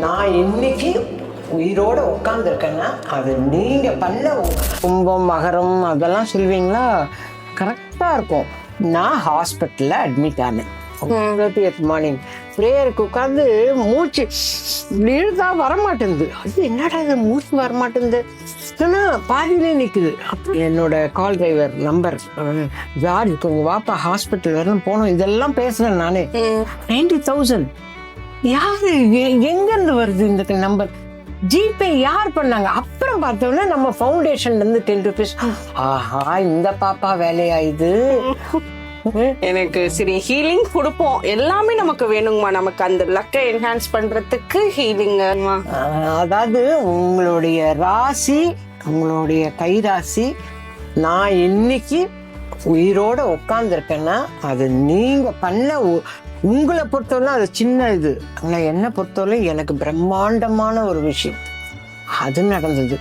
நான் இன்னைக்கு உயிரோட உட்காந்துருக்கேன்னா அது நீங்க பண்ண கும்பம் மகரம் அதெல்லாம் சொல்வீங்களா, கரெக்டா இருக்கும். நான் ஹாஸ்பிட்டல்ல அட்மிட் ஆனேன் 30th மார்னிங். ப்ரேயருக்கு உட்காந்து மூச்சு இழுத்தா வரமாட்டேங்குது. அது என்னடா இது மூச்சு வரமாட்டேங்குது, பாதியிலே நிக்குது. அப்போ என்னோட கால் டிரைவர் நம்பர், ஜார்ஜ் கொஞ்சம் வாப்பா ஹாஸ்பிட்டல் வரணும் போனோம், இதெல்லாம் பேசுறேன் நானே. 90,000 யாரு எங்க இருந்து வருது இந்த நம்பர், ஜிபே யார் பண்ணாங்க? அப்புறம் பார்த்தோம்னா நம்ம ஃபவுண்டேஷன்ல இருந்து 10 rupees. ஆஹா, இந்த பாப்பா வேலையா இது. எனக்கு சரி ஹீலிங் கொடுப்போம், எல்லாமே நமக்கு வேணுங்கம்மா. நமக்கு அந்த லக்கை என்ஹான்ஸ் பண்றதுக்கு ஹீலிங்மா. அதாவது உங்களுடைய ராசி, உங்களுடைய கைராசி, நான் இன்னைக்கு உயிரோட உட்காந்துருக்கேன்னா அது நீங்க பண்ண உங்களை பொறுத்தவரை அது சின்ன இது. ஆனால் என்னை பொறுத்தவரை எனக்கு பிரம்மாண்டமான ஒரு விஷயம் அது நடந்தது.